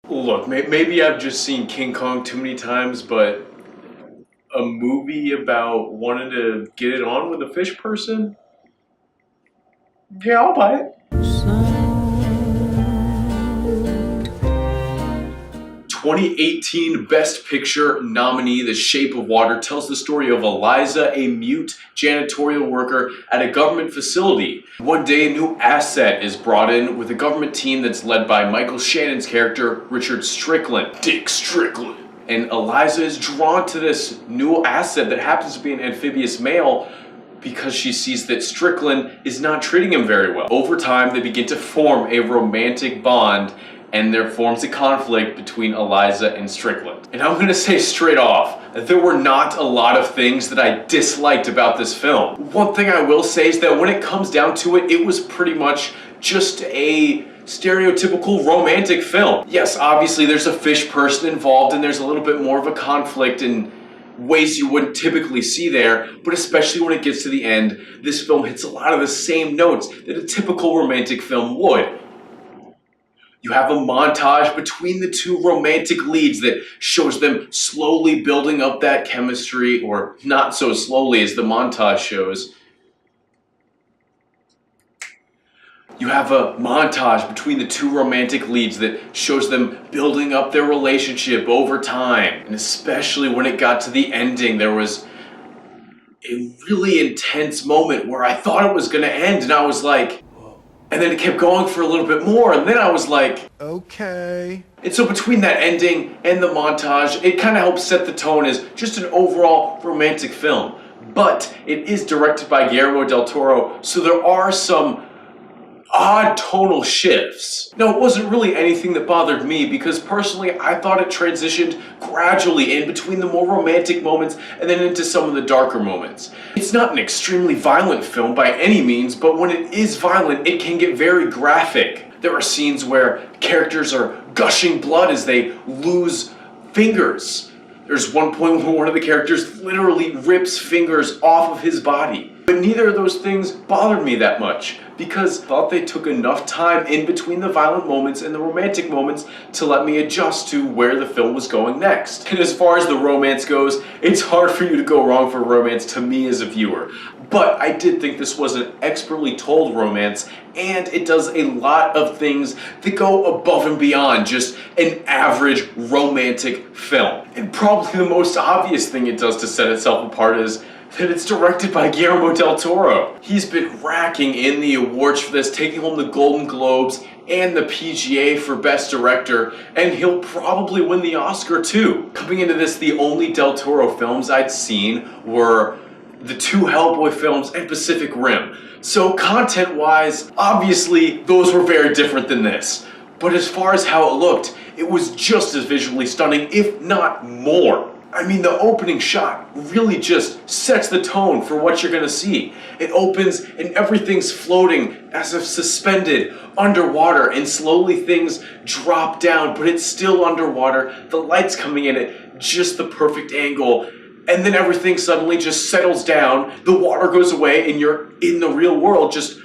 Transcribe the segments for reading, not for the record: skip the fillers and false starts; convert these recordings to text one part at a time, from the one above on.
Look, maybe I've just seen King Kong too many times, but a movie about wanting to get it on with a fish person? Yeah, I'll buy it. 2018 Best Picture nominee The Shape of Water tells the story of Eliza, a mute janitorial worker at a government facility. One day, a new asset is brought in with a government team that's led by Michael Shannon's character, Richard Strickland. Dick Strickland. And Eliza is drawn to this new asset that happens to be an amphibious male because she sees that Strickland is not treating him very well. Over time, they begin to form a romantic bond, and there forms a conflict between Eliza and Strickland. And I'm gonna say straight off, there were not a lot of things that I disliked about this film. One thing I will say is that when it comes down to it, it was pretty much just a stereotypical romantic film. Yes, obviously there's a fish person involved and there's a little bit more of a conflict in ways you wouldn't typically see there, but especially when it gets to the end, this film hits a lot of the same notes that a typical romantic film would. You have a montage between the two romantic leads that shows them slowly building up that chemistry, or not so slowly as the montage shows. You have a montage between the two romantic leads that shows them building up their relationship over time. And especially when it got to the ending, there was a really intense moment where I thought it was gonna end and I was like, and then it kept going for a little bit more, and then I was like, okay. And so between that ending and the montage, it kind of helps set the tone as just an overall romantic film. But it is directed by Guillermo del Toro, so there are some odd tonal shifts. Now, it wasn't really anything that bothered me because personally I thought it transitioned gradually in between the more romantic moments and then into some of the darker moments. It's not an extremely violent film by any means, but when it is violent, it can get very graphic. There are scenes where characters are gushing blood as they lose fingers. There's one point where one of the characters literally rips fingers off of his body. But neither of those things bothered me that much because I thought they took enough time in between the violent moments and the romantic moments to let me adjust to where the film was going next. And as far as the romance goes, it's hard for you to go wrong for romance to me as a viewer. But I did think this was an expertly told romance, and it does a lot of things that go above and beyond just an average romantic film. And probably the most obvious thing it does to set itself apart is that it's directed by Guillermo del Toro. He's been racking in the awards for this, taking home the Golden Globes and the PGA for Best Director, and he'll probably win the Oscar too. Coming into this, the only del Toro films I'd seen were the two Hellboy films and Pacific Rim. So content-wise, obviously those were very different than this. But as far as how it looked, it was just as visually stunning, if not more. I mean, the opening shot really just sets the tone for what you're gonna see. It opens and everything's floating as if suspended underwater, and slowly things drop down, but it's still underwater. The light's coming in at just the perfect angle, and then everything suddenly just settles down, the water goes away, and you're in the real world just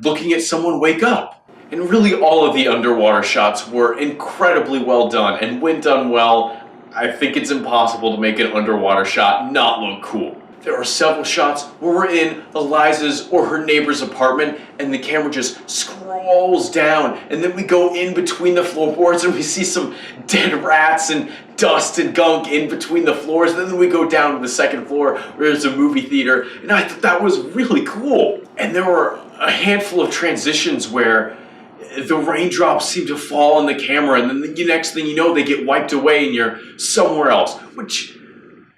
looking at someone wake up. And really all of the underwater shots were incredibly well done, and when done well, I think it's impossible to make an underwater shot not look cool. There are several shots where we're in Eliza's or her neighbor's apartment and the camera just scrolls down, and then we go in between the floorboards and we see some dead rats and dust and gunk in between the floors, and then we go down to the second floor where there's a movie theater, and I thought that was really cool. And there were a handful of transitions where the raindrops seem to fall on the camera, and then the next thing you know, they get wiped away and you're somewhere else, which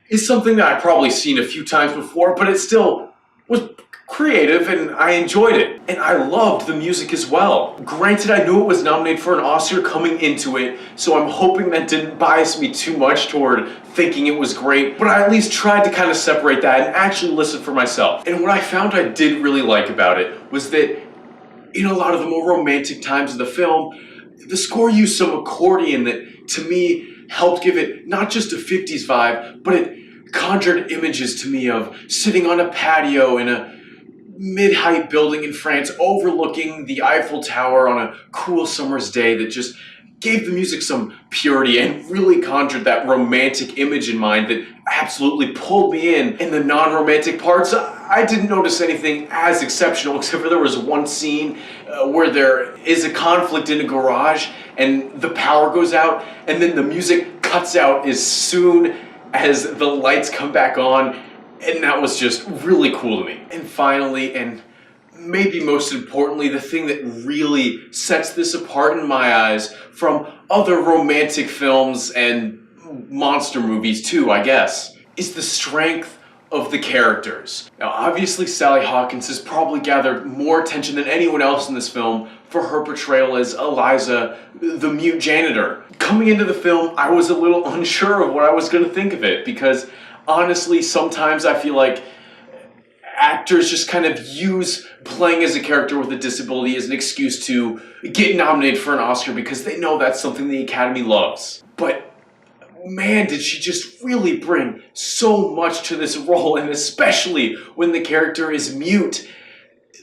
is something that I've probably seen a few times before, but it still was creative and I enjoyed it. And I loved the music as well. Granted, I knew it was nominated for an Oscar coming into it, so I'm hoping that didn't bias me too much toward thinking it was great, but I at least tried to kind of separate that and actually listen for myself. And what I found I did really like about it was that in a lot of the more romantic times of the film, the score used some accordion that, to me, helped give it not just a 50s vibe, but it conjured images to me of sitting on a patio in a mid-height building in France overlooking the Eiffel Tower on a cool summer's day that just gave the music some purity and really conjured that romantic image in mind that absolutely pulled me in. In the non-romantic parts, I didn't notice anything as exceptional, except for there was one scene where there is a conflict in a garage and the power goes out, and then the music cuts out as soon as the lights come back on, and that was just really cool to me. And finally, and maybe most importantly, the thing that really sets this apart in my eyes from other romantic films and monster movies too, I guess, is the strength of the characters. Now, obviously, Sally Hawkins has probably gathered more attention than anyone else in this film for her portrayal as Eliza, the mute janitor. Coming into the film, I was a little unsure of what I was going to think of it, because honestly, sometimes I feel like actors just kind of use playing as a character with a disability as an excuse to get nominated for an Oscar because they know that's something the Academy loves. But man, did she just really bring so much to this role, and especially when the character is mute,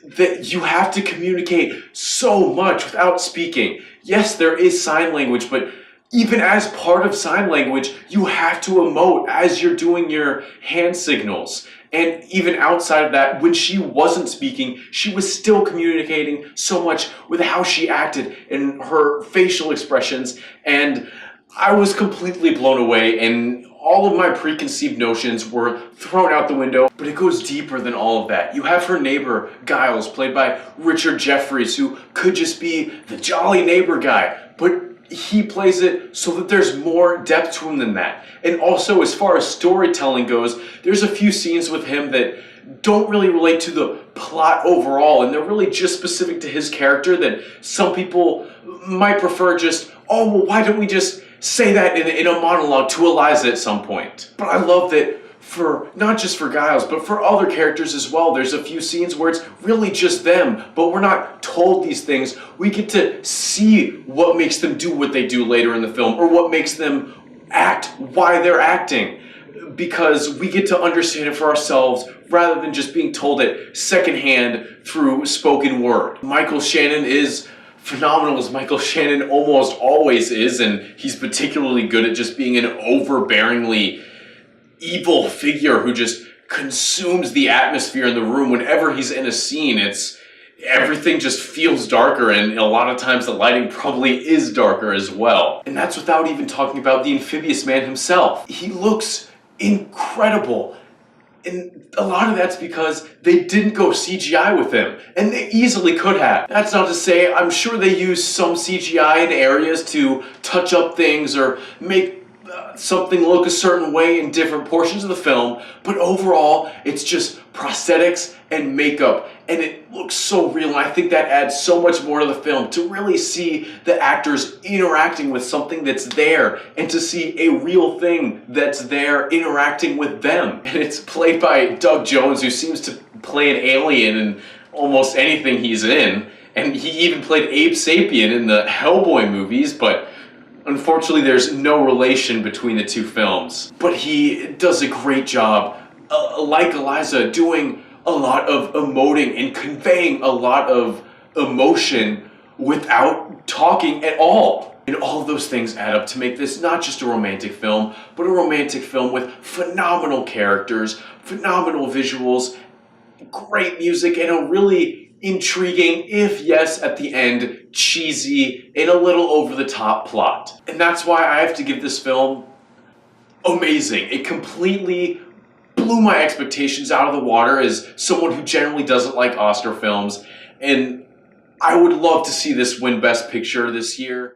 that you have to communicate so much without speaking. Yes, there is sign language, but even as part of sign language, you have to emote as you're doing your hand signals. And even outside of that, when she wasn't speaking, she was still communicating so much with how she acted and her facial expressions. And I was completely blown away, and all of my preconceived notions were thrown out the window. But it goes deeper than all of that. You have her neighbor, Giles, played by Richard Jeffries, who could just be the jolly neighbor guy, but he plays it so that there's more depth to him than that. And also, as far as storytelling goes, there's a few scenes with him that don't really relate to the plot overall, and they're really just specific to his character that some people might prefer just, oh, well, why don't we just say that in a monologue to Eliza at some point. But I love that for, not just for Giles, but for other characters as well, there's a few scenes where it's really just them, but we're not told these things. We get to see what makes them do what they do later in the film, or what makes them act why they're acting, because we get to understand it for ourselves rather than just being told it secondhand through spoken word. Michael Shannon is phenomenal, as Michael Shannon almost always is, and he's particularly good at just being an overbearingly evil figure who just consumes the atmosphere in the room. Whenever he's in a scene, everything just feels darker, and a lot of times the lighting probably is darker as well. And that's without even talking about the amphibious man himself. He looks incredible. And a lot of that's because they didn't go CGI with him, and they easily could have. That's not to say, I'm sure they used some CGI in areas to touch up things or make something look a certain way in different portions of the film, but overall, it's just prosthetics and makeup, and it looks so real, and I think that adds so much more to the film, to really see the actors interacting with something that's there, and to see a real thing that's there interacting with them. And it's played by Doug Jones, who seems to play an alien in almost anything he's in, and he even played Abe Sapien in the Hellboy movies, but unfortunately, there's no relation between the two films. But he does a great job, like Eliza, doing a lot of emoting and conveying a lot of emotion without talking at all. And all of those things add up to make this not just a romantic film, but a romantic film with phenomenal characters, phenomenal visuals, great music, and a really intriguing, if yes, at the end, cheesy, and a little over-the-top plot. And that's why I have to give this film amazing. It completely blew my expectations out of the water as someone who generally doesn't like Oscar films, and I would love to see this win Best Picture this year.